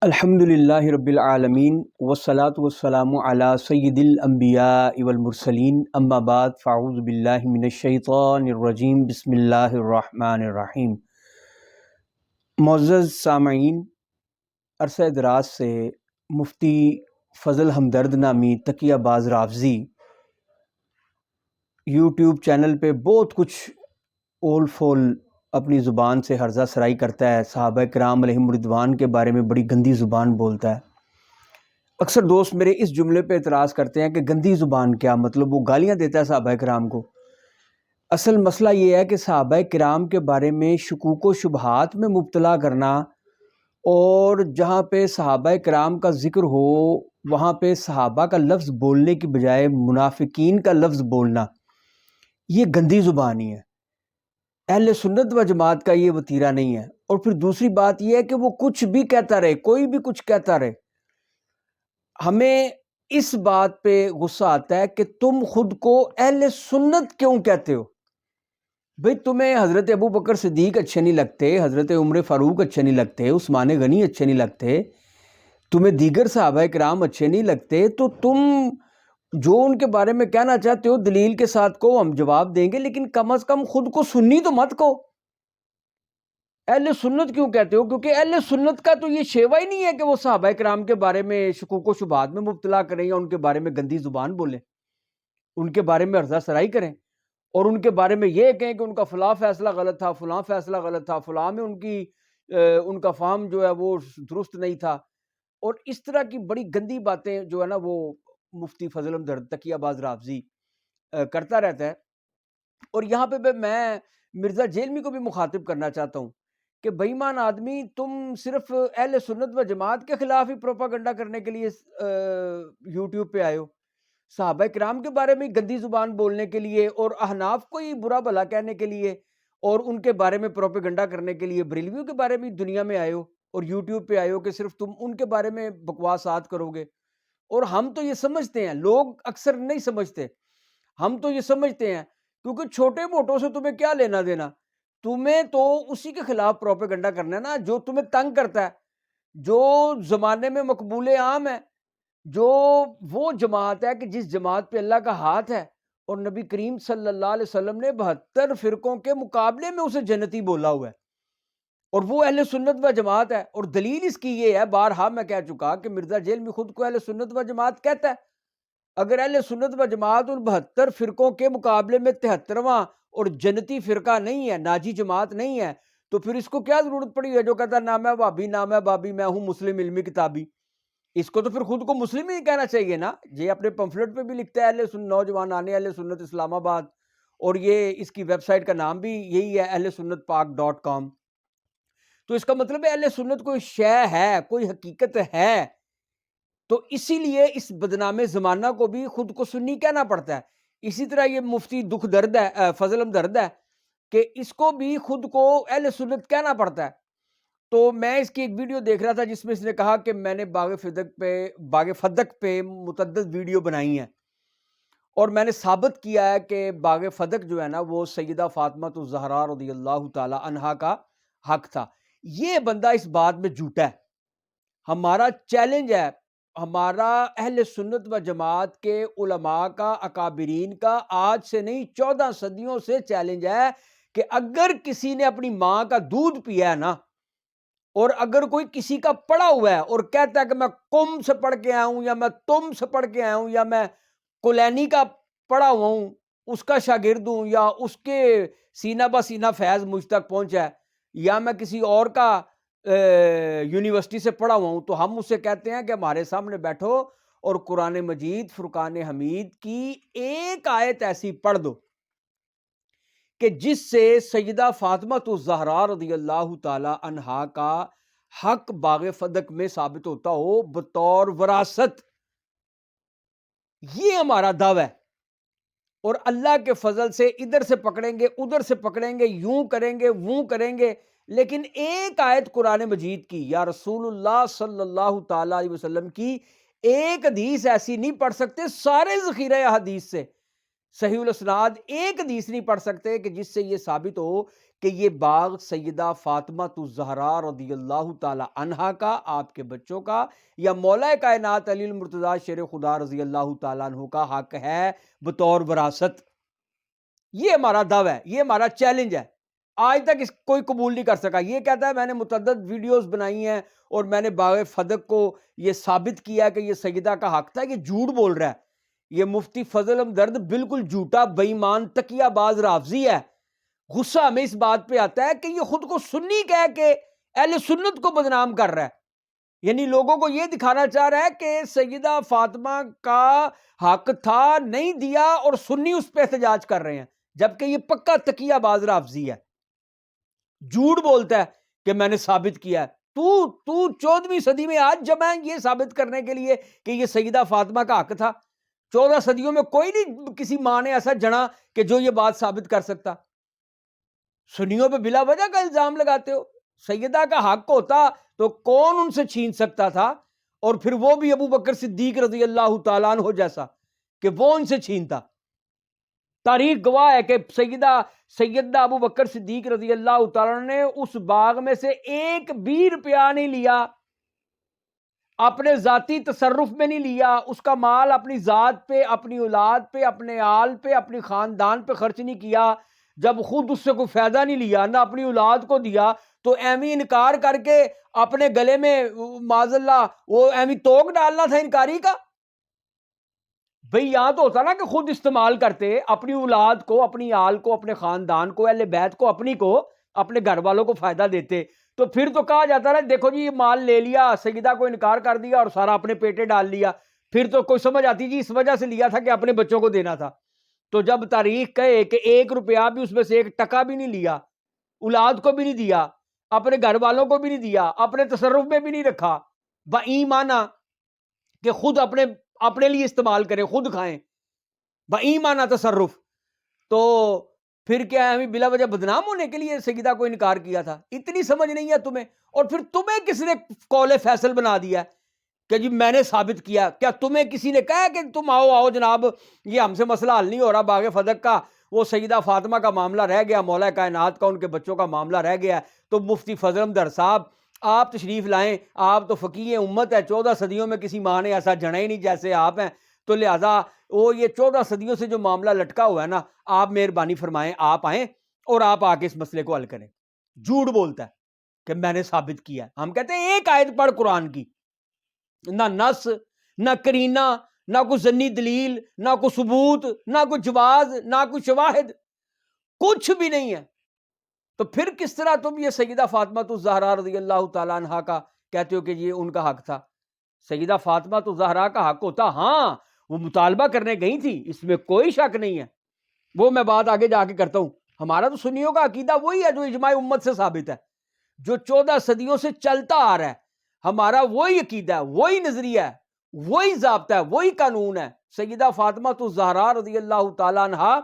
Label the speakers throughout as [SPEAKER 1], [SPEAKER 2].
[SPEAKER 1] الحمد للہ رب العالمین والصلاة والسلام علی سید الانبیاء والمرسلین اما بعد فاعوذ باللہ من الشیطان الرجیم بسم اللہ الرحمن الرحیم۔ معزز سامعین، عرصہ دراز سے مفتی فضل ہمدرد نامی تقیہ باز رافضی یوٹیوب چینل پہ بہت کچھ اول فول اپنی زبان سے ہرزہ سرائی کرتا ہے، صحابہ کرام علیہم رضوان کے بارے میں بڑی گندی زبان بولتا ہے۔ اکثر دوست میرے اس جملے پہ اعتراض کرتے ہیں کہ گندی زبان کیا مطلب، وہ گالیاں دیتا ہے صحابہ کرام کو۔ اصل مسئلہ یہ ہے کہ صحابہ کرام کے بارے میں شکوک و شبہات میں مبتلا کرنا، اور جہاں پہ صحابہ کرام کا ذکر ہو وہاں پہ صحابہ کا لفظ بولنے کی بجائے منافقین کا لفظ بولنا، یہ گندی زبانی ہے۔ اہل سنت و جماعت کا یہ وتیرہ نہیں ہے۔ اور پھر دوسری بات یہ ہے کہ وہ کچھ بھی کہتا رہے، کوئی بھی کچھ کہتا رہے، ہمیں اس بات پہ غصہ آتا ہے کہ تم خود کو اہل سنت کیوں کہتے ہو؟ بھئی تمہیں حضرت ابو بکر صدیق اچھے نہیں لگتے، حضرت عمر فاروق اچھے نہیں لگتے، عثمان غنی اچھے نہیں لگتے، تمہیں دیگر صحابہ کرام اچھے نہیں لگتے، تو تم جو ان کے بارے میں کہنا چاہتے ہو دلیل کے ساتھ کہو، ہم جواب دیں گے، لیکن کم از کم خود کو سنی تو مت کہو۔ اہل سنت کیوں کہتے ہو؟ کیونکہ اہل سنت کا تو یہ شیوا ہی نہیں ہے کہ وہ صحابہ کرام کے بارے میں شکوک و شبہات میں مبتلا کریں یا ان کے بارے میں گندی زبان بولیں، ان کے بارے میں ہرزہ سرائی کریں، اور ان کے بارے میں یہ کہیں کہ ان کا فلاں فیصلہ غلط تھا، فلاں فیصلہ غلط تھا، فلاں میں ان کا فہم جو ہے وہ درست نہیں تھا، اور اس طرح کی بڑی گندی باتیں جو ہے نا وہ مفتی فضل ہمدرد تقیہ باز رافضی کرتا رہتا ہے۔ اور یہاں پہ میں مرزا جیلمی کو بھی مخاطب کرنا چاہتا ہوں کہ بے ایمان آدمی، تم صرف اہل سنت و جماعت کے خلاف ہی پروپاگنڈا کرنے کے لیے یوٹیوب پہ آئے ہو، صحابہ کرام کے بارے میں گندی زبان بولنے کے لیے اور احناف کو ہی برا بھلا کہنے کے لیے اور ان کے بارے میں پروپیگنڈا کرنے کے لیے بریلویوں کے بارے میں دنیا میں آئے ہو، اور یوٹیوب پہ آئے ہو کہ صرف تم ان کے بارے میں بکواسات کرو گے۔ اور ہم تو یہ سمجھتے ہیں، لوگ اکثر نہیں سمجھتے، ہم تو یہ سمجھتے ہیں کیونکہ چھوٹے موٹوں سے تمہیں کیا لینا دینا، تمہیں تو اسی کے خلاف پروپیگنڈا کرنا ہے نا جو تمہیں تنگ کرتا ہے، جو زمانے میں مقبول عام ہے، جو وہ جماعت ہے کہ جس جماعت پہ اللہ کا ہاتھ ہے، اور نبی کریم صلی اللہ علیہ وسلم نے 72 فرقوں کے مقابلے میں اسے جنتی بولا ہوا ہے، اور وہ اہل سنت و جماعت ہے۔ اور دلیل اس کی یہ ہے، بارہا میں کہہ چکا کہ مرزا جیلمی خود کو اہل سنت و جماعت کہتا ہے۔ اگر اہل سنت و جماعت ان 72 فرقوں کے مقابلے میں 73واں اور جنتی فرقہ نہیں ہے، ناجی جماعت نہیں ہے، تو پھر اس کو کیا ضرورت پڑی ہے جو کہتا ہے نام ہے وہابی، نام ہے بابی، میں ہوں مسلم علمی کتابی؟ اس کو تو پھر خود کو مسلم ہی کہنا چاہیے نا۔ یہ اپنے پمفلٹ پہ بھی لکھتا ہے اہل نوجوان آنے اہل سنت اسلام آباد، اور یہ اس کی ویب سائٹ کا نام بھی یہی ہے اہل سنت پاک.com۔ تو اس کا مطلب ہے اہل سنت کوئی شے ہے، کوئی حقیقت ہے، تو اسی لیے اس بدنام زمانہ کو بھی خود کو سنی کہنا پڑتا ہے۔ اسی طرح یہ مفتی دکھ درد ہے، فضل ہمدرد ہے، کہ اس کو بھی خود کو اہل سنت کہنا پڑتا ہے۔ تو میں اس کی ایک ویڈیو دیکھ رہا تھا جس میں اس نے کہا کہ میں نے باغ فدق پہ متعدد ویڈیو بنائی ہیں، اور میں نے ثابت کیا ہے کہ باغ فدق جو ہے نا وہ سیدہ فاطمہ الزہرا رضی اللہ تعالی عنہا کا حق تھا۔ یہ بندہ اس بات میں جھوٹا ہے۔ ہمارا چیلنج ہے، ہمارا اہل سنت و جماعت کے علماء کا، اکابرین کا، آج سے نہیں 14 صدیوں سے چیلنج ہے کہ اگر کسی نے اپنی ماں کا دودھ پیا ہے نا، اور اگر کوئی کسی کا پڑھا ہوا ہے اور کہتا ہے کہ میں قم سے پڑھ کے آیا ہوں، یا میں تم سے پڑھ کے آیا ہوں، یا میں کلینی کا پڑھا ہوا ہوں، اس کا شاگرد ہوں، یا اس کے سینہ بہ سینہ فیض مجھ تک پہنچا ہے، یا میں کسی اور کا یونیورسٹی سے پڑھا ہوا ہوں، تو ہم اسے کہتے ہیں کہ ہمارے سامنے بیٹھو اور قرآن مجید فرقان حمید کی ایک آیت ایسی پڑھ دو کہ جس سے سیدہ فاطمہ الزہرا رضی اللہ تعالی عنہا کا حق باغ فدق میں ثابت ہوتا ہو بطور وراثت۔ یہ ہمارا دعویٰ ہے، اور اللہ کے فضل سے ادھر سے پکڑیں گے، ادھر سے پکڑیں گے، یوں کریں گے، ووں کریں گے، لیکن ایک آیت قرآن مجید کی یا رسول اللہ صلی اللہ تعالی علیہ وسلم کی ایک حدیث ایسی نہیں پڑھ سکتے، سارے ذخیرہ حدیث سے صحیح الاسناد ایک حدیث نہیں پڑھ سکتے کہ جس سے یہ ثابت ہو کہ یہ باغ سیدہ فاطمہ الزہرا رضی اللہ تعالی عنہا کا، آپ کے بچوں کا، یا مولا کائنات علی المرتضیٰ شیر خدا رضی اللہ تعالیٰ عنہ کا حق ہے بطور وراثت. یہ ہمارا دعویٰ ہے، یہ ہمارا چیلنج ہے. آج تک اس کوئی قبول نہیں کر سکا. یہ کہتا ہے میں نے متعدد ویڈیوز بنائی ہیں اور میں نے باغ فدق کو یہ ثابت کیا کہ یہ سیدہ کا حق تھا. یہ جھوٹ بول رہا ہے. یہ مفتی فضل ہمدرد بالکل جھوٹا، بے ایمان، تقیہ باز رافضی ہے. غصہ ہمیں اس بات پہ آتا ہے کہ یہ خود کو سنی کہہ کے اہل سنت کو بدنام کر رہا ہے. یعنی لوگوں کو یہ دکھانا چاہ رہا ہے کہ سیدہ فاطمہ کا حق تھا، نہیں دیا، اور سنی اس پہ احتجاج کر رہے ہیں، جبکہ یہ پکا تقیہ باز رافضی ہے. جھوٹ بولتا ہے کہ میں نے ثابت کیا ہے. تو 14ویں صدی میں آج جمع ہے یہ ثابت کرنے کے لیے کہ یہ سیدہ فاطمہ کا حق تھا. 14 صدیوں میں کوئی نہیں کسی ماں نے ایسا جنا کہ جو یہ بات ثابت کر سکتا. سنیوں پہ بلا وجہ کا الزام لگاتے ہو. سیدہ کا حق ہوتا تو کون ان سے چھین سکتا تھا؟ اور پھر وہ بھی ابو بکر صدیق رضی اللہ تعالیٰ عنہ جیسا کہ وہ ان سے چھینتا. تاریخ گواہ ہے کہ سیدہ ابو بکر صدیق رضی اللہ تعالیٰ عنہ نے اس باغ میں سے ایک بھی روپیہ نہیں لیا، اپنے ذاتی تصرف میں نہیں لیا. اس کا مال اپنی ذات پہ، اپنی اولاد پہ، اپنے آل پہ، اپنے خاندان پہ خرچ نہیں کیا. جب خود اس سے کوئی فائدہ نہیں لیا، نہ اپنی اولاد کو دیا، تو ایویں انکار کر کے اپنے گلے میں معاذ اللہ وہ ایویں توک ڈالنا تھا انکاری کا. بھئی یہاں تو ہوتا نا کہ خود استعمال کرتے، اپنی اولاد کو، اپنی آل کو، اپنے خاندان کو، اہل بیت کو، اپنی کو، اپنے گھر والوں کو فائدہ دیتے. تو پھر تو کہا جاتا نا دیکھو جی یہ مال لے لیا، سیدہ کو انکار کر دیا اور سارا اپنے پیٹے ڈال لیا. پھر تو کوئی سمجھ آتی جی اس وجہ سے لیا تھا کہ اپنے بچوں کو دینا تھا. تو جب تاریخ کہے کہ 1 روپیہ بھی اس میں سے 1 ٹکا بھی نہیں لیا، اولاد کو بھی نہیں دیا، اپنے گھر والوں کو بھی نہیں دیا، اپنے تصرف میں بھی نہیں رکھا، بایمانہ کہ خود اپنے لیے استعمال کریں، خود کھائیں، بایمانہ تصرف، تو پھر کیا ہے بلا وجہ بدنام ہونے کے لیے سیدہ کو انکار کیا تھا؟ اتنی سمجھ نہیں ہے تمہیں. اور پھر تمہیں کس نے قول فیصل بنا دیا کہ جی میں نے ثابت کیا؟ کیا تمہیں کسی نے کہا کہ تم آؤ جناب یہ ہم سے مسئلہ حل نہیں ہو رہا، باغ فدق کا وہ سیدہ فاطمہ کا معاملہ رہ گیا، مولا کائنات کا ان کے بچوں کا معاملہ رہ گیا، تو مفتی فضل ہمدرد صاحب آپ تشریف لائیں، آپ تو فقیہ امت ہے، 14 صدیوں میں کسی ماں نے ایسا جنا ہی نہیں جیسے آپ ہیں. تو لہذا وہ یہ 14 صدیوں سے جو معاملہ لٹکا ہوا ہے نا، آپ مہربانی فرمائیں، آپ آئیں اور آپ آ کے اس مسئلے کو حل کریں. جھوٹ بولتا ہے کہ میں نے ثابت کیا ہے. ہم کہتے ہیں ایک آیت پڑھ قرآن کی، نہ نص، نہ کرینہ، نہ کوئی ظنی دلیل، نہ کوئی ثبوت، نہ کوئی جواز، نہ کوئی شواہد، کچھ بھی نہیں ہے. تو پھر کس طرح تم یہ سیدہ فاطمہ الزہرا رضی اللہ تعالیٰ عنہا کا کہتے ہو کہ یہ ان کا حق تھا؟ سیدہ فاطمہ الزہرا کا حق ہوتا، ہاں وہ مطالبہ کرنے گئی تھی، اس میں کوئی شک نہیں ہے. وہ میں بات آگے جا کے کرتا ہوں. ہمارا تو سنیوں کا عقیدہ وہی ہے جو اجماع امت سے ثابت ہے، جو 14 صدیوں سے چلتا آ رہا ہے. ہمارا وہی عقیدہ ہے، وہی نظریہ ہے، وہی ضابطہ ہے، وہی قانون ہے. سیدہ فاطمہ الزہرا رضی اللہ تعالیٰ عنہا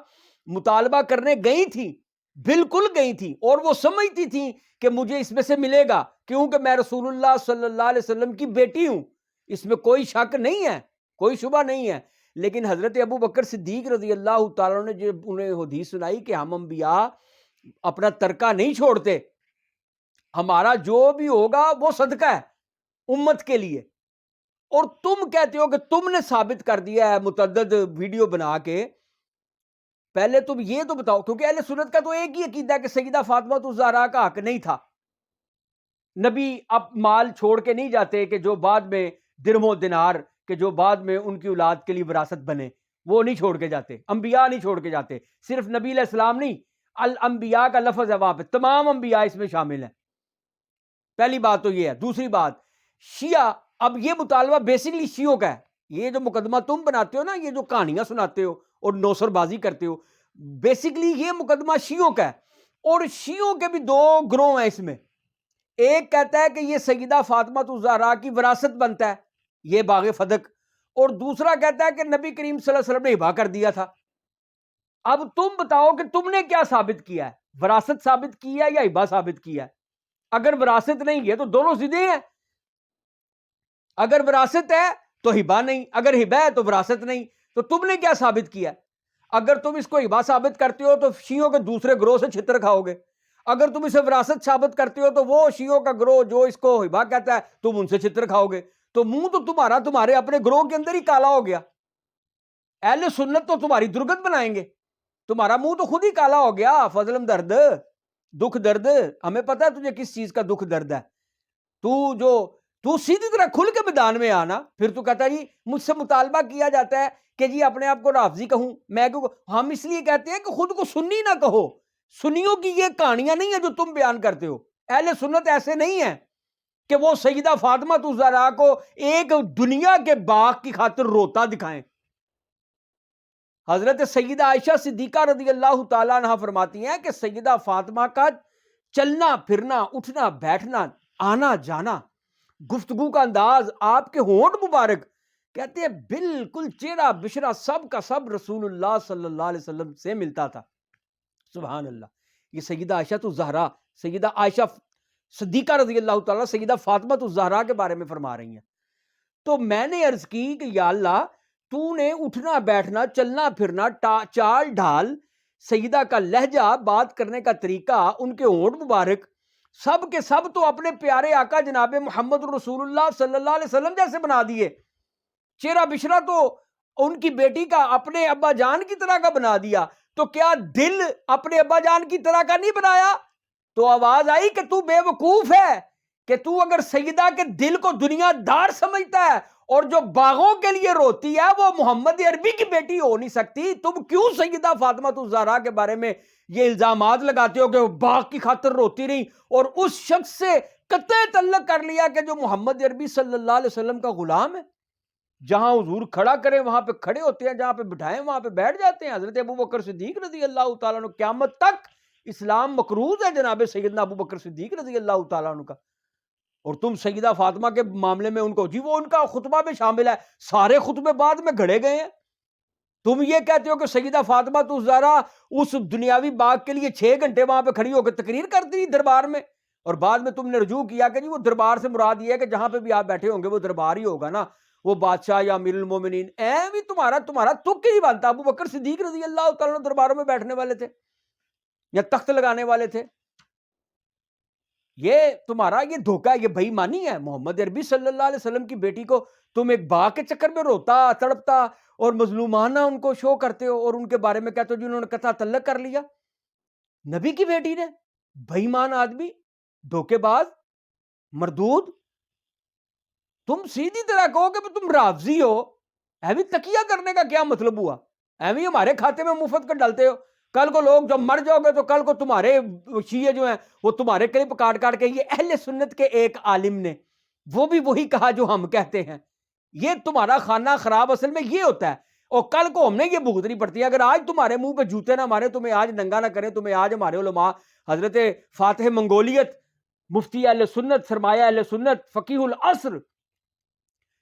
[SPEAKER 1] مطالبہ کرنے گئی تھی، بالکل گئی تھی، اور وہ سمجھتی تھی کہ مجھے اس میں سے ملے گا کیونکہ میں رسول اللہ صلی اللہ علیہ وسلم کی بیٹی ہوں. اس میں کوئی شک نہیں ہے، کوئی شبہ نہیں ہے. لیکن حضرت ابو بکر صدیق رضی اللہ تعالیٰ نے جب انہیں حدیث سنائی کہ ہم انبیاء اپنا ترکہ نہیں چھوڑتے، ہمارا جو بھی ہوگا وہ صدقہ ہے امت کے لیے، اور تم کہتے ہو کہ تم نے ثابت کر دیا ہے متعدد ویڈیو بنا کے. پہلے تم یہ تو بتاؤ، کیونکہ اہل سنت کا تو ایک ہی عقیدہ ہے کہ سیدہ فاطمہ الزہرا کا حق نہیں تھا. نبی اب مال چھوڑ کے نہیں جاتے کہ جو بعد میں درہم و دینار کہ جو بعد میں ان کی اولاد کے لیے وراثت بنے، وہ نہیں چھوڑ کے جاتے. انبیاء نہیں چھوڑ کے جاتے، صرف نبی علیہ السلام نہیں، الانبیاء کا لفظ ہے وہاں پہ، تمام انبیاء اس میں شامل ہیں. پہلی بات تو یہ ہے. دوسری بات، شیعہ، اب یہ مطالبہ بیسکلی شیعوں کا ہے. یہ جو مقدمہ تم بناتے ہو نا، یہ جو کہانیاں سناتے ہو اور نوسر بازی کرتے ہو، بیسکلی یہ مقدمہ شیعوں کا ہے. اور شیعوں کے بھی 2 گروہ ہیں اس میں. ایک کہتا ہے کہ یہ سیدہ فاطمہ الزہرا کی وراثت بنتا ہے یہ باغ فدق، اور دوسرا کہتا ہے کہ نبی کریم صلی اللہ علیہ وسلم نے ہبہ کر دیا تھا. اب تم بتاؤ کہ تم نے کیا ثابت کیا ہے، وراثت ثابت کیا ہے یا ہبہ ثابت کیا ہے؟ اگر وراثت نہیں ہے تو دونوں ضدیں ہیں. اگر وراثت ہے تو ہبہ نہیں، اگر ہبہ ہے تو وراثت نہیں. تو تم نے کیا ثابت کیا ہے؟ اگر تم اس کو ہبہ ثابت کرتے ہو تو شیعوں کے دوسرے گروہ سے چھتر کھاؤ گے، اگر تم اسے وراثت ثابت کرتے ہو تو وہ شیعوں کا گروہ جو اس کو ہبا کہتا ہے تم ان سے چتر کھاؤ گے، تو منہ تو تمہارے اپنے گروہ کے اندر ہی کالا ہو گیا. اہل سنت تو تمہاری درگت بنائیں گے، تمہارا منہ تو خود ہی کالا ہو گیا. فضلم درد، دکھ درد، ہمیں پتا ہے تجھے کس چیز کا دکھ درد ہے. تو سیدھی طرح کھل کے میدان میں آنا. پھر تو کہتا ہے جی مجھ سے مطالبہ کیا جاتا ہے کہ جی اپنے آپ کو رافضی کہوں. میں کیوں؟ ہم اس لیے کہتے ہیں کہ خود کو سنی نہ کہو. سنیوں کی یہ کہانیاں نہیں ہیں جو تم بیان کرتے ہو. اہل سنت ایسے نہیں ہیں کہ وہ سیدہ فاطمہ الزہرا کو ایک دنیا کے باغ کی خاطر روتا دکھائیں. حضرت سیدہ عائشہ صدیقہ رضی اللہ تعالیٰ عنہ فرماتی ہیں کہ سیدہ فاطمہ کا چلنا پھرنا، اٹھنا بیٹھنا، آنا جانا، گفتگو کا انداز، آپ کے ہونٹ مبارک، کہتے ہیں بالکل چہرہ بشرہ سب کا سب رسول اللہ صلی اللہ علیہ وسلم سے ملتا تھا. سبحان اللہ. یہ سیدہ عائشہ الزہرا، سیدہ عائشہ صدیقہ رضی اللہ تعالیٰ سیدہ فاطمہ الزہرا کے بارے میں فرما رہی ہیں. تو میں نے عرض کی کہ یا اللہ تو نے اٹھنا بیٹھنا، چلنا پھرنا، چال ڈھال، سیدہ کا لہجہ، بات کرنے کا طریقہ، ان کے ہونٹ مبارک، سب کے سب تو اپنے پیارے آقا جناب محمد رسول اللہ صلی اللہ علیہ وسلم جیسے بنا دیے. چہرہ بشرہ تو ان کی بیٹی کا اپنے ابا جان کی طرح کا بنا دیا. تو کیا دل اپنے ابا جان کی طرح کا نہیں بنایا؟ تو آواز آئی کہ تو بے وقوف ہے، کہ تو اگر سیدہ کے دل کو دنیا دار سمجھتا ہے اور جو باغوں کے لیے روتی ہے وہ محمد عربی کی بیٹی ہو نہیں سکتی. تم کیوں سیدہ فاطمہ الزہرا کے بارے میں یہ الزامات لگاتے ہو کہ وہ باغ کی خاطر روتی رہی اور اس شخص سے قطع تعلق کر لیا کہ جو محمد عربی صلی اللہ علیہ وسلم کا غلام ہے؟ جہاں حضور کھڑا کریں وہاں پہ کھڑے ہوتے ہیں، جہاں پہ بٹھائیں وہاں پہ بیٹھ جاتے ہیں. حضرت ابوبکر صدیق رضی اللہ تعالیٰ عنہ، قیامت تک اسلام مقروض ہے جناب سیدنا ابوبکر صدیق رضی اللہ تعالیٰ عنہ کا. اور تم سیدہ فاطمہ کے معاملے میں ان کو جی وہ ان کا خطبہ میں شامل ہے، سارے خطبے بعد میں گھڑے گئے ہیں. تم یہ کہتے ہو کہ سیدہ فاطمہ الزہرا اس دنیاوی باغ کے لیے 6 گھنٹے وہاں پہ کھڑی ہو کے تقریر کرتی دربار میں، اور بعد میں تم نے رجوع کیا کہ جی وہ دربار سے مراد یہ ہے کہ جہاں پہ بھی آپ بیٹھے ہوں گے وہ دربار ہی ہوگا نا، وہ بادشاہ یا امیر المومنین. بھی تمہارا تک ہی بنتا. ابو بکر صدیق رضی اللہ تعالیٰ درباروں میں بیٹھنے والے تھے یا تخت لگانے والے تھے. یہ تمہارا یہ دھوکہ ہے، یہ بے ایمانی ہے. محمد عربی صلی اللہ علیہ وسلم کی بیٹی کو تم ایک باغ کے چکر میں روتا تڑپتا اور مظلومانہ ان کو شو کرتے ہو اور ان کے بارے میں کہتے ہو جنہوں نے قطع تعلق کر لیا. نبی کی بیٹی نے، بے ایمان آدمی، دھوکے باز، مردود. تم سیدھی طرح کہو کہ تم رافضی ہو. ایویں تقیہ کرنے کا کیا مطلب ہوا؟ ایویں ہمارے کھاتے میں مفت کر ڈالتے ہو. کل کو لوگ جب مر جاؤ گے تو کل کو تمہارے شیعہ جو ہیں وہ تمہارے کلپ کاٹ کاٹ کے یہ اہل سنت کے ایک عالم نے وہ بھی وہی کہا جو ہم کہتے ہیں. یہ تمہارا خانہ خراب اصل میں یہ ہوتا ہے. اور کل کو ہم نے یہ بھگتنی پڑتی ہے. اگر آج تمہارے منہ پہ جوتے نہ مارے، تمہیں آج ننگا نہ کریں، تمہیں آج ہمارے علماء حضرت فاتح منگولیت، مفتی اہل سنت، سرمایہ اہل سنت، فقیہ العصر،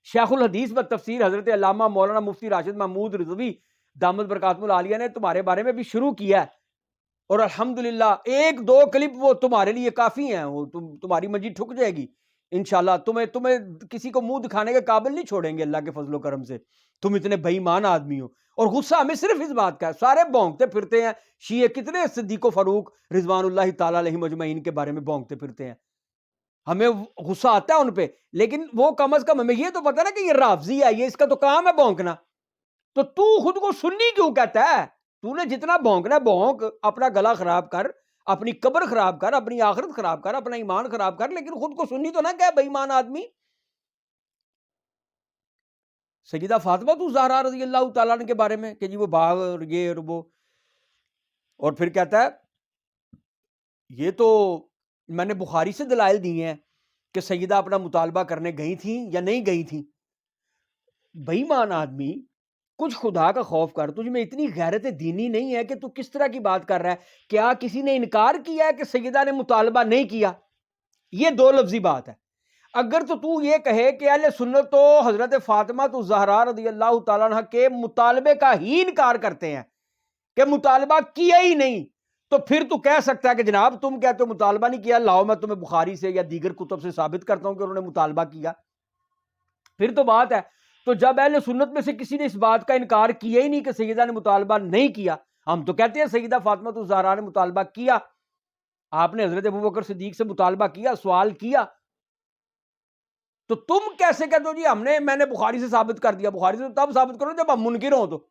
[SPEAKER 1] شیخ الحدیث و تفسیر حضرت علامہ مولانا مفتی راشد محمود رضوی دامت برکاتہ العالیہ نے تمہارے بارے میں بھی شروع کیا ہے. اور الحمدللہ 1-2 کلپ وہ تمہارے لیے کافی ہیں. وہ تمہاری منجی ٹھک جائے گی انشاءاللہ. تمہیں کسی کو منہ دکھانے کے قابل نہیں چھوڑیں گے اللہ کے فضل و کرم سے. تم اتنے بے ایمان آدمی ہو. اور غصہ ہمیں صرف اس بات کا ہے، سارے بھونکتے پھرتے ہیں شیعہ کتنے صدیق و فاروق رضوان اللہ تعالیٰ علیہ مجمعین کے بارے میں بھونکتے پھرتے ہیں. ہمیں غصہ آتا ہے ان پہ، لیکن وہ کم از کم ہمیں یہ تو پتا نا کہ یہ رافضی ہے، یہ اس کا تو کام ہے بھونکنا. تو خود کو سنی کیوں کہتا ہے؟ تو نے جتنا بھونکنا ہے بھونک، اپنا گلا خراب کر، اپنی قبر خراب کر، اپنی آخرت خراب کر، اپنا ایمان خراب کر، لیکن خود کو سنی تو نہ کہے بے ایمان آدمی. سیدہ فاطمہ الزہرا رضی اللہ تعالیٰ عنہ کے بارے میں کہ جی وہ باغ اور یہ اور وہ، اور پھر کہتا ہے یہ تو میں نے بخاری سے دلائل دی ہیں کہ سیدہ اپنا مطالبہ کرنے گئی تھیں یا نہیں گئی تھیں. بے ایمان آدمی، کچھ خدا کا خوف کر. تجھ میں اتنی غیرت دینی نہیں ہے کہ تو کس طرح کی بات کر رہا ہے؟ کیا کسی نے انکار کیا ہے کہ سیدہ نے مطالبہ نہیں کیا؟ یہ 2 لفظی بات ہے. اگر تو یہ کہے کہ اہل سنت تو حضرت فاطمہ الزہرا رضی اللہ تعالیٰ عنہ کے مطالبے کا ہی انکار کرتے ہیں کہ مطالبہ کیا ہی نہیں، تو پھر تو کہہ سکتا ہے کہ جناب تم کہتے ہو مطالبہ نہیں کیا، لاؤ میں تمہیں بخاری سے یا دیگر کتب سے ثابت کرتا ہوں کہ انہوں نے مطالبہ کیا. پھر تو بات ہے. تو جب اہل سنت میں سے کسی نے اس بات کا انکار کیا ہی نہیں کہ سیدہ نے مطالبہ نہیں کیا، ہم تو کہتے ہیں سیدہ فاطمہ الزہرا نے مطالبہ کیا. آپ نے حضرت ابوبکر صدیق سے مطالبہ کیا، سوال کیا، تو تم کیسے کہتے ہو جی میں نے بخاری سے ثابت کر دیا؟ بخاری سے تب ثابت کرو جب ہم منکر ہوں، تو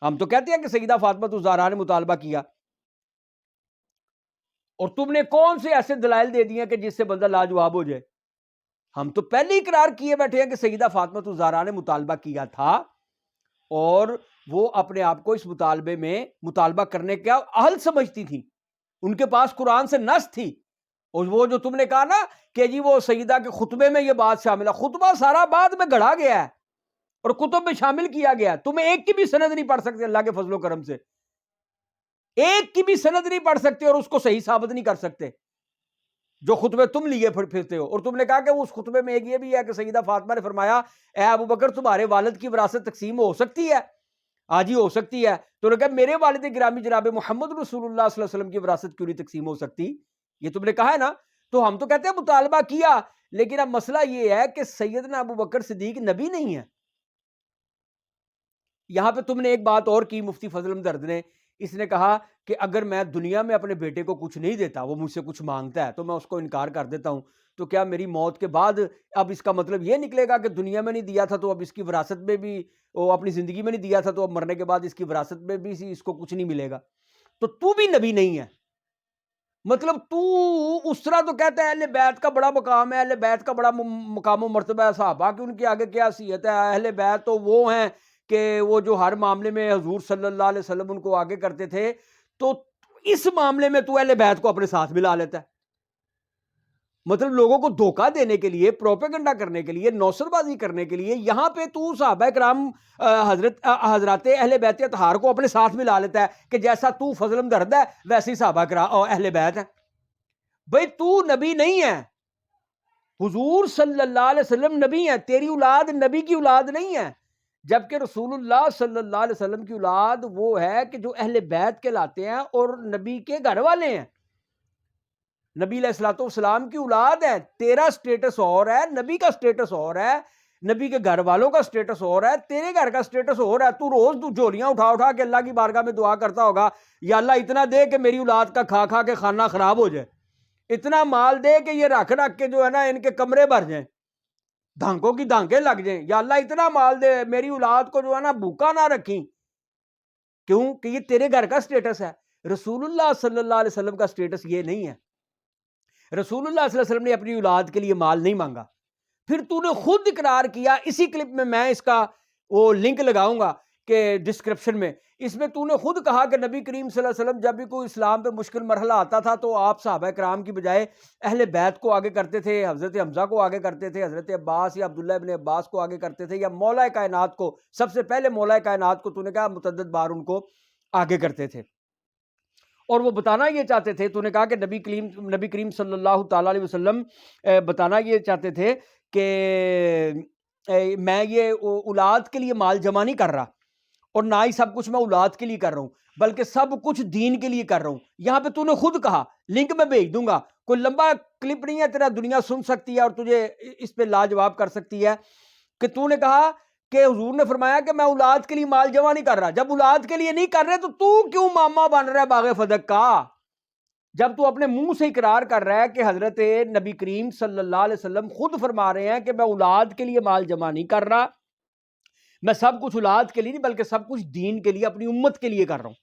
[SPEAKER 1] ہم تو کہتے ہیں کہ سیدہ فاطمہ الزہرا نے مطالبہ کیا، اور تم نے کون سے ایسے دلائل دے دیے کہ جس سے بندہ لاجواب ہو جائے؟ ہم تو پہلے ہی اقرار کیے بیٹھے ہیں کہ سیدہ فاطمہ الزہرا نے مطالبہ کیا تھا، اور وہ اپنے آپ کو اس مطالبے میں مطالبہ کرنے کا اہل سمجھتی تھی، ان کے پاس قرآن سے نص تھی۔ اور وہ جو تم نے کہا نا کہ جی وہ سیدہ کے خطبے میں یہ بات شامل ہے، خطبہ سارا بعد میں گڑھا گیا ہے اور کتب میں شامل کیا گیا ہے، تمہیں ایک کی بھی سند نہیں پڑھ سکتے اللہ کے فضل و کرم سے، ایک کی بھی سند نہیں پڑھ سکتے اور اس کو صحیح ثابت نہیں کر سکتے جو خطبے تم لیے پھرتے ہو۔ اور تم نے کہا کہ اس خطبے میں ایک یہ بھی ہے کہ سیدہ فاطمہ نے فرمایا اے ابوبکر تمہارے والد کی وراثت تقسیم ہو سکتی ہے؟ آج ہی ہو سکتی ہے۔ تو نے کہا میرے والد گرامی جناب محمد رسول اللہ صلی اللہ علیہ وسلم کی وراثت کیوں نہیں تقسیم ہو سکتی؟ یہ تم نے کہا ہے نا۔ تو ہم تو کہتے ہیں مطالبہ کیا، لیکن اب مسئلہ یہ ہے کہ سیدنا ابوبکر صدیق نبی نہیں ہے۔ یہاں پہ تم نے ایک بات اور کی، مفتی فضل احمد درد نے، اس نے کہا کہ اگر میں دنیا میں اپنے بیٹے کو کچھ نہیں دیتا، وہ مجھ سے کچھ مانگتا ہے تو میں اس کو انکار کر دیتا ہوں، تو کیا میری موت کے بعد اب اس کا مطلب یہ نکلے گا کہ دنیا میں نہیں دیا تھا تو اب اس کی وراثت میں بھی، وہ اپنی زندگی میں نہیں دیا تھا تو اب مرنے کے بعد اس کی وراثت میں بھی اس کو کچھ نہیں ملے گا؟ تو بھی نبی نہیں ہے۔ مطلب تو اس طرح تو کہتا ہے اہل بیت کا بڑا مقام ہے، اہل بیت کا بڑا مقام و مرتبہ ہے، صحابہ کہ ان کے آگے کیا حیثیت ہے، اہل بیت تو وہ ہیں کہ وہ جو ہر معاملے میں حضور صلی اللہ علیہ وسلم ان کو آگے کرتے تھے، تو اس معاملے میں تو اہل بیت کو اپنے ساتھ ملا لیتا ہے۔ مطلب لوگوں کو دھوکہ دینے کے لیے، پروپیگنڈا کرنے کے لیے، نوسر بازی کرنے کے لیے یہاں پہ تو صحابہ کرام حضرات اہل بیت اطہار کو اپنے ساتھ ملا لیتا ہے کہ جیسا تو فضل ہمدرد ہے ویسے ہی صحابہ کرام اہل بیت ہے۔ بھئی تو نبی نہیں ہے، حضور صلی اللہ علیہ وسلم نبی ہے، تیری اولاد نبی کی اولاد نہیں ہے، جبکہ رسول اللہ صلی اللہ علیہ وسلم کی اولاد وہ ہے کہ جو اہل بیت کہلاتے ہیں اور نبی کے گھر والے ہیں، نبی علیہ الصلوۃ والسلام کی اولاد ہے۔ تیرا سٹیٹس اور ہے، نبی کا سٹیٹس اور ہے، نبی کے گھر والوں کا سٹیٹس اور ہے، تیرے گھر کا سٹیٹس اور ہے۔ تو روز جھولیاں اٹھا کے اللہ کی بارگاہ میں دعا کرتا ہوگا یا اللہ اتنا دے کہ میری اولاد کا کھا کے کھانا خراب ہو جائے، اتنا مال دے کہ یہ رکھ کے جو ہے نا ان کے کمرے بھر جائیں، دھانکوں کی دھانکیں لگ جائیں، یا اللہ اتنا مال دے میری اولاد کو جو ہے نا بھوکا نہ رکھیں۔ کیوں کہ یہ تیرے گھر کا سٹیٹس ہے۔ رسول اللہ صلی اللہ علیہ وسلم کا سٹیٹس یہ نہیں ہے۔ رسول اللہ صلی اللہ علیہ وسلم نے اپنی اولاد کے لیے مال نہیں مانگا۔ پھر تو نے خود اقرار کیا، اسی کلپ میں اس کا وہ لنک لگاؤں گا کہ ڈسکرپشن میں، اس میں تو نے خود کہا کہ نبی کریم صلی اللہ علیہ وسلم جب بھی کوئی اسلام پہ مشکل مرحلہ آتا تھا تو آپ صحابہ کرام کی بجائے اہل بیت کو آگے کرتے تھے، حضرت حمزہ کو آگے کرتے تھے، حضرت عباس یا عبداللہ ابن عباس کو آگے کرتے تھے، یا مولا کائنات کو، سب سے پہلے مولا کائنات کو تو نے کہا متعدد بار ان کو آگے کرتے تھے۔ اور وہ بتانا یہ چاہتے تھے، تو نے کہا کہ نبی کریم صلی اللہ تعالیٰ علیہ وسلم بتانا یہ چاہتے تھے کہ میں یہ اولاد کے لیے مال جمع نہیں کر رہا، اور نہ ہی سب کچھ میں اولاد کے لیے کر رہا ہوں، بلکہ سب کچھ دین کے لیے کر رہا ہوں۔ یہاں پہ تو نے خود کہا، لنک میں بھیج دوں گا، کوئی لمبا کلپ نہیں ہے، تیرا دنیا سن سکتی ہے اور تجھے اس پہ لاجواب کر سکتی ہے، کہ تو نے کہا کہ حضور نے فرمایا کہ میں اولاد کے لیے مال جمع نہیں کر رہا۔ جب اولاد کے لیے نہیں کر رہے تو کیوں ماما بن رہا ہے باغ فدق کا؟ جب تو اپنے منہ سے اقرار کر رہا ہے کہ حضرت نبی کریم صلی اللہ علیہ وسلم خود فرما رہے ہیں کہ میں اولاد کے لیے مال جمع نہیں کر رہا، میں سب کچھ اولاد کے لیے نہیں بلکہ سب کچھ دین کے لیے، اپنی امت کے لیے کر رہا ہوں،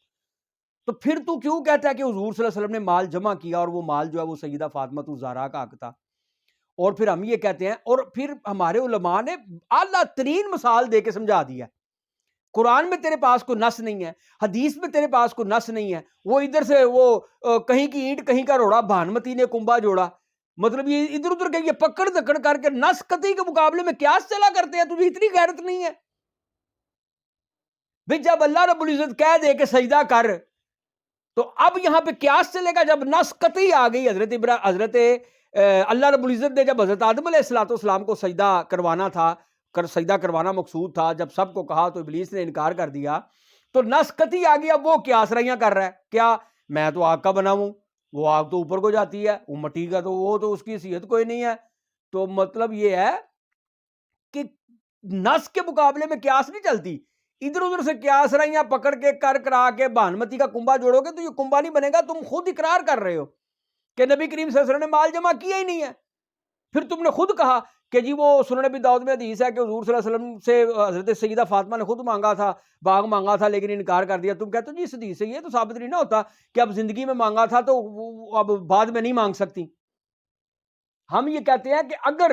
[SPEAKER 1] تو پھر تو کیوں کہتا ہے کہ حضور صلی اللہ علیہ وسلم نے مال جمع کیا اور وہ مال جو ہے وہ سیدہ فاطمہ الزہرا کا حق تھا؟ اور پھر ہم یہ کہتے ہیں، اور پھر ہمارے علماء نے اعلیٰ ترین مثال دے کے سمجھا دیا، قرآن میں تیرے پاس کوئی نص نہیں ہے، حدیث میں تیرے پاس کوئی نص نہیں ہے، وہ ادھر سے وہ کہیں کی اینٹ کہیں کا روڑا، بھانمتی نے کنبا جوڑا، مطلب یہ ادھر ادھر کے یہ پکڑ دکڑ کر کے نص قطعی کے مقابلے میں قیاس چلا کرتے ہیں۔ تجھے اتنی غیرت نہیں ہے بھئی؟ جب اللہ رب العزت کہہ دے کہ سجدہ کر، تو اب یہاں پہ قیاس چلے گا؟ جب نص قطعی آ گئی، حضرت اللہ رب العزت نے جب حضرت آدم علیہ السلام کو سجدہ کروانا تھا، سجدہ کروانا مقصود تھا، جب سب کو کہا تو ابلیس نے انکار کر دیا، تو نص قطعی آ گیا، وہ قیاس رائیاں کر رہا ہے، کیا میں تو آگ کا بنا ہوں، وہ آگ تو اوپر کو جاتی ہے، وہ مٹی کا تو وہ تو اس کی حیثیت کوئی نہیں ہے۔ تو مطلب یہ ہے کہ نص کے مقابلے میں قیاس نہیں چلتی، ادھر ادھر سے قیاس رائیاں پکڑ کے کرا کے بھانمتی کا کنبا جوڑو گے تو یہ کنبا نہیں بنے گا۔ تم خود اقرار کر رہے ہو کہ نبی کریم صلی اللہ علیہ وسلم نے مال جمع کیا ہی نہیں ہے. پھر تم نے خود کہا کہ جی وہ سنن ابی داؤد میں حدیث ہے کہ حضور صلی اللہ علیہ وسلم سے حضرت سیدہ فاطمہ نے خود مانگا تھا، باغ مانگا تھا لیکن انکار کر دیا. تم کہتے ہو جی اس حدیث سے یہ تو ثابت نہیں نہ ہوتا کہ اب زندگی میں مانگا تھا تو اب بعد میں نہیں مانگ سکتی. ہم یہ کہتے ہیں کہ اگر،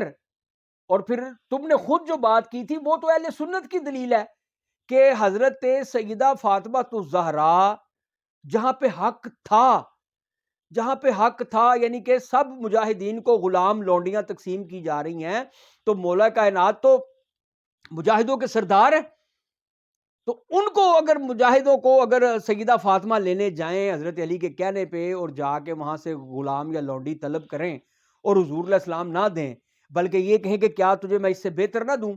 [SPEAKER 1] اور پھر تم نے خود جو بات کی تھی وہ تو اہل سنت کی دلیل ہے کہ حضرت سیدہ فاطمہ الزہرا جہاں پہ حق تھا یعنی کہ سب مجاہدین کو غلام لونڈیاں تقسیم کی جا رہی ہیں، تو مولا کائنات تو مجاہدوں کے سردار ہیں، تو ان کو اگر مجاہدوں کو اگر سیدہ فاطمہ لینے جائیں حضرت علی کے کہنے پہ اور جا کے وہاں سے غلام یا لونڈی طلب کریں اور حضور علیہ السلام نہ دیں بلکہ یہ کہیں کہ کیا تجھے میں اس سے بہتر نہ دوں،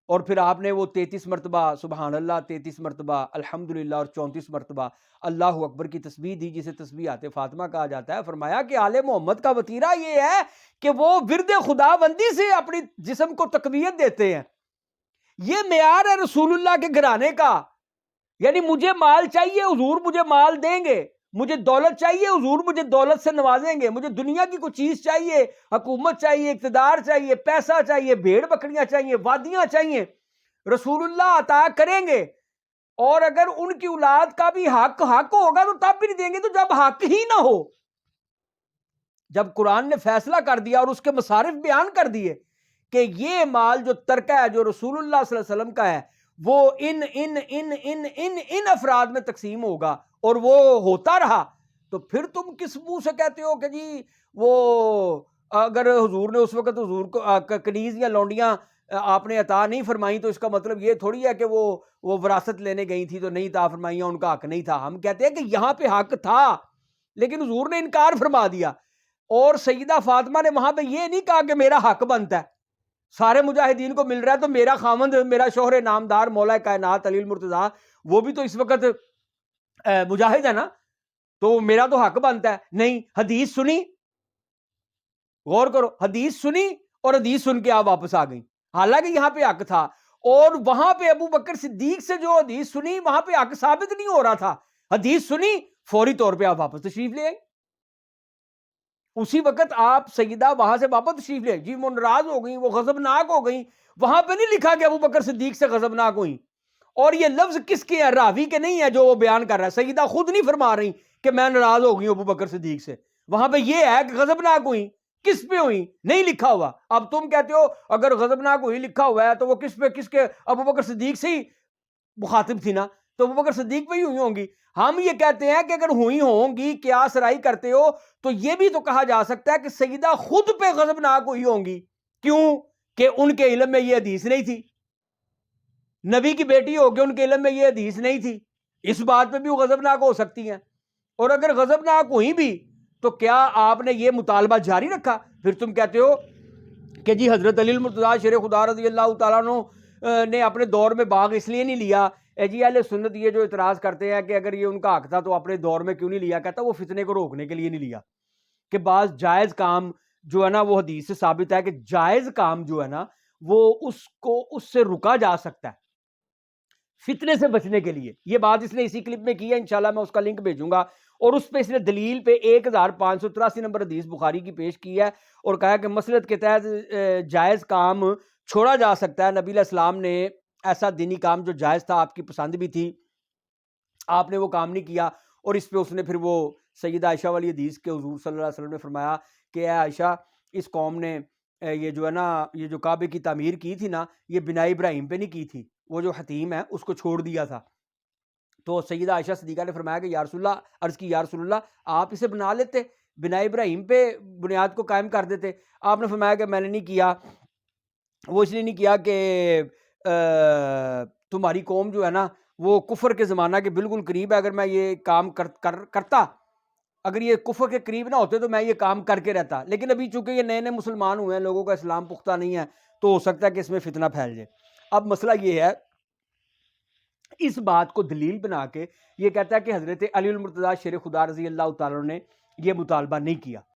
[SPEAKER 1] اور پھر آپ نے وہ 33 مرتبہ سبحان اللہ، 33 مرتبہ الحمدللہ اور 34 مرتبہ اللہ اکبر کی تسبیح دی جسے تسبیحات فاطمہ کہا جاتا ہے. فرمایا کہ آل محمد کا وتیرہ یہ ہے کہ وہ ورد خدا بندی سے اپنی جسم کو تقویت دیتے ہیں. یہ معیار ہے رسول اللہ کے گھرانے کا. یعنی مجھے مال چاہیے، حضور مجھے مال دیں گے، مجھے دولت چاہیے، حضور مجھے دولت سے نوازیں گے، مجھے دنیا کی کوئی چیز چاہیے، حکومت چاہیے، اقتدار چاہیے، پیسہ چاہیے، بھیڑ بکریاں چاہیے، وادیاں چاہیے، رسول اللہ عطا کریں گے. اور اگر ان کی اولاد کا بھی حق ہوگا تو تب بھی نہیں دیں گے. تو جب حق ہی نہ ہو، جب قرآن نے فیصلہ کر دیا اور اس کے مصارف بیان کر دیے کہ یہ مال جو ترکہ ہے جو رسول اللہ صلی اللہ علیہ وسلم کا ہے وہ ان افراد میں تقسیم ہوگا اور وہ ہوتا رہا، تو پھر تم کس منہ سے کہتے ہو کہ جی وہ اگر حضور نے اس وقت حضور کو کنیز یا لونڈیاں آپ نے عطا نہیں فرمائی تو اس کا مطلب یہ تھوڑی ہے کہ وہ وراثت لینے گئی تھی تو نہیں عطا فرمائیاں، ان کا حق نہیں تھا. ہم کہتے ہیں کہ یہاں پہ حق تھا لیکن حضور نے انکار فرما دیا. اور سیدہ فاطمہ نے وہاں پہ یہ نہیں کہا کہ میرا حق بنتا ہے، سارے مجاہدین کو مل رہا ہے تو میرا خامند، میرا شوہر نامدار مولا کائنات علی المرتضیٰ وہ بھی تو اس وقت مجاہد ہے نا، تو میرا تو حق بنتا ہے. نہیں، حدیث سنی، غور کرو، حدیث سنی اور حدیث سن کے آپ واپس آ گئی، حالانکہ یہاں پہ حق تھا. اور وہاں پہ ابو بکر صدیق سے جو حدیث سنی وہاں پہ حق ثابت نہیں ہو رہا تھا، حدیث سنی فوری طور پہ آپ واپس تشریف لے آئے. اسی وقت آپ سیدہ وہاں سے واپس تشریف لے، جی وہ ناراض ہو گئیں، وہ غضبناک ہو گئیں، وہاں پہ نہیں لکھا کہ ابو بکر صدیق سے غضبناک ہوئیں. اور یہ لفظ کس کے ہیں؟ راوی کے نہیں ہے جو وہ بیان کر رہا ہے، سیدہ خود نہیں فرما رہی کہ میں ناراض ہو گئی ابو بکر صدیق سے. وہاں پہ یہ ہے کہ غضبناک ہوئیں، کس پہ ہوئیں نہیں لکھا ہوا. اب تم کہتے ہو اگر غضبناک ہوئی لکھا ہوا ہے تو وہ کس پہ، کس کے؟ ابو بکر صدیق سے ہی مخاطب تھی نا، تو ابو بکر صدیق پہ ہی ہوئی ہوں گی. ہم یہ کہتے ہیں کہ اگر ہوئی ہوں گی، قیاس رائی کرتے ہو تو یہ بھی تو کہا جا سکتا ہے کہ سیدہ خود پہ غضبناک ہوئی ہوں گی. کیوں؟ کہ ان کے علم میں یہ حدیث نہیں تھی. نبی کی بیٹی ہو کے ان کے علم میں یہ حدیث نہیں تھی، اس بات پہ بھی وہ غضبناک ہو سکتی ہیں. اور اگر غضبناک ہوئی بھی تو کیا آپ نے یہ مطالبہ جاری رکھا؟ پھر تم کہتے ہو کہ جی حضرت علی المرتضیٰ شیر خدا رضی اللہ تعالیٰ عنہ نے اپنے دور میں باغ اس لیے نہیں لیا. جی اہل سنت یہ جو اعتراض کرتے ہیں کہ اگر یہ ان کا حق تھا تو اپنے دور میں کیوں نہیں لیا، کہتا وہ فتنے کو روکنے کے لیے نہیں لیا کہ بعض جائز کام جو ہے نا وہ حدیث سے ثابت ہے کہ جائز کام جو ہے نا وہ اس سے رکا جا سکتا ہے فتنے سے بچنے کے لیے. یہ بات اس نے اسی کلپ میں کی ہے، انشاءاللہ میں اس کا لنک بھیجوں گا. اور اس پہ اس نے دلیل پہ 1583 نمبر حدیث بخاری کی پیش کی ہے اور کہا کہ مسلط کے تحت جائز کام چھوڑا جا سکتا ہے. نبی علیہ السلام نے ایسا دینی کام جو جائز تھا، آپ کی پسند بھی تھی، آپ نے وہ کام نہیں کیا. اور اس پہ اس نے پھر وہ سیدہ عائشہ والی حدیث کے حضور صلی اللہ علیہ وسلم نے فرمایا کہ اے عائشہ اس قوم نے یہ جو ہے نا یہ جو کعبے کی تعمیر کی تھی نا یہ بنائی ابراہیم پہ نہیں کی تھی، وہ جو حتیم ہے اس کو چھوڑ دیا تھا. تو سیدہ عائشہ صدیقہ نے فرمایا کہ یا رسول اللہ، عرض کی یا رسول اللہ آپ اسے بنا لیتے، بنائی ابراہیم پہ بنیاد کو قائم کر دیتے. آپ نے فرمایا کہ میں نے نہیں کیا. وہ اس لیے نہیں کیا کہ تمہاری قوم جو ہے نا وہ کفر کے زمانہ کے بالکل قریب ہے، اگر میں یہ کام کرتا، اگر یہ کفر کے قریب نہ ہوتے تو میں یہ کام کر کے رہتا. لیکن ابھی چونکہ یہ نئے نئے مسلمان ہوئے ہیں، لوگوں کا اسلام پختہ نہیں ہے، تو ہو سکتا ہے کہ اس میں فتنہ پھیل جائے. اب مسئلہ یہ ہے، اس بات کو دلیل بنا کے یہ کہتا ہے کہ حضرت علی المرتضیٰ شیر خدا رضی اللہ تعالیٰ نے یہ مطالبہ نہیں کیا.